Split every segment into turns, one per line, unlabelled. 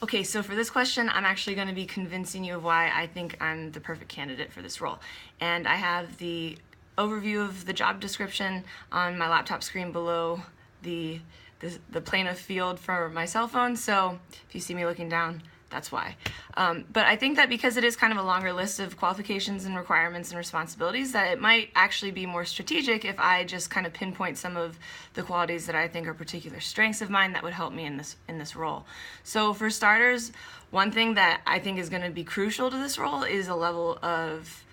Okay, so for this question, I'm actually going to be convincing you of why I think I'm the perfect candidate for this role. And I have the overview of the job description on my laptop screen below the plane of field for my cell phone, so if you see me looking down, that's why. But I think that because it is kind of a longer list of qualifications and requirements and responsibilities, that it might actually be more strategic if I just kind of pinpoint some of the qualities that I think are particular strengths of mine that would help me in this role. So for starters, one thing that I think is going to be crucial to this role is a level of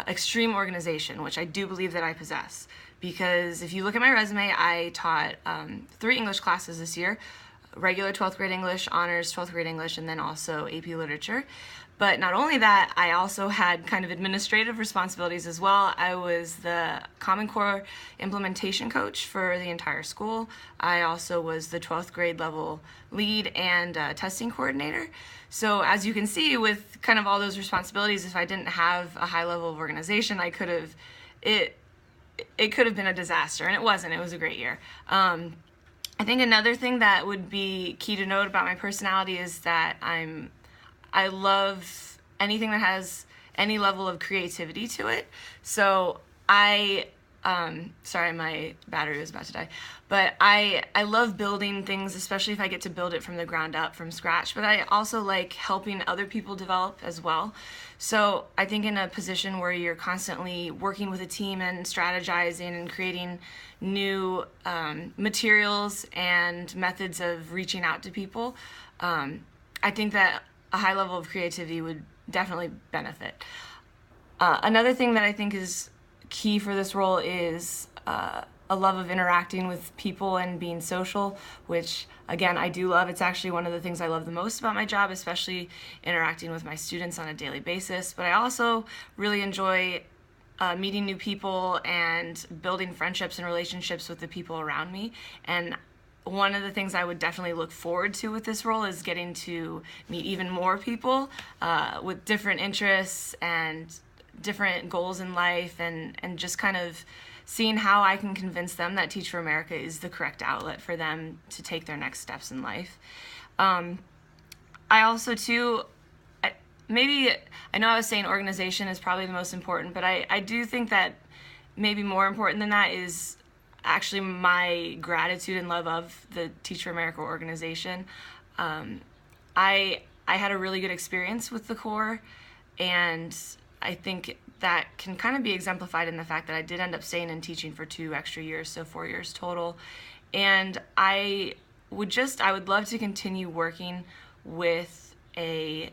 extreme organization, which I do believe that I possess. Because if you look at my resume, I taught 3 English classes this year: regular 12th grade English, honors 12th grade English, and then also AP Literature. But not only that, I also had kind of administrative responsibilities as well. I was the Common Core implementation coach for the entire school. I also was the 12th grade level lead and testing coordinator. So as you can see, with kind of all those responsibilities, if I didn't have a high level of organization, it could have been a disaster, and it wasn't. It was a great year. I think another thing that would be key to note about my personality is that I love anything that has any level of creativity to it. So sorry, my battery was about to die. But I love building things, especially if I get to build it from the ground up, from scratch. But I also like helping other people develop as well. So I think in a position where you're constantly working with a team and strategizing and creating new materials and methods of reaching out to people, I think that a high level of creativity would definitely benefit. Another thing that I think is key for this role is a love of interacting with people and being social, which again I do love. It's actually one of the things I love the most about my job, especially interacting with my students on a daily basis. But I also really enjoy meeting new people and building friendships and relationships with the people around me. And one of the things I would definitely look forward to with this role is getting to meet even more people with different interests and different goals in life, and just kind of seeing how I can convince them that Teach for America is the correct outlet for them to take their next steps in life. I also too, I know I was saying organization is probably the most important, but I do think that maybe more important than that is actually my gratitude and love of the Teach for America organization. I had a really good experience with the Corps, and I think that can kind of be exemplified in the fact that I did end up staying and teaching for 2 extra years, so 4 years total. And I would love to continue working with an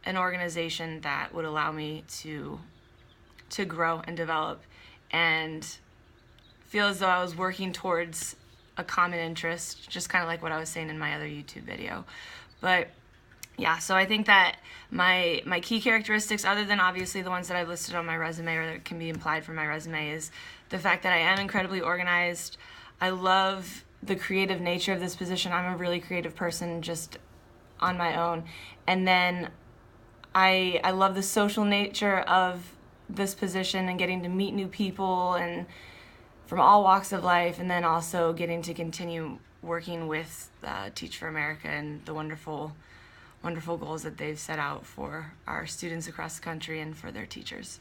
organization that would allow me to grow and develop and feel as though I was working towards a common interest, just kind of like what I was saying in my other YouTube video. But yeah, so I think that my key characteristics, other than obviously the ones that I've listed on my resume or that can be implied from my resume, is the fact that I am incredibly organized. I love the creative nature of this position. I'm a really creative person just on my own. And then I love the social nature of this position and getting to meet new people and from all walks of life, and then also getting to continue working with Teach for America and the wonderful goals that they've set out for our students across the country and for their teachers.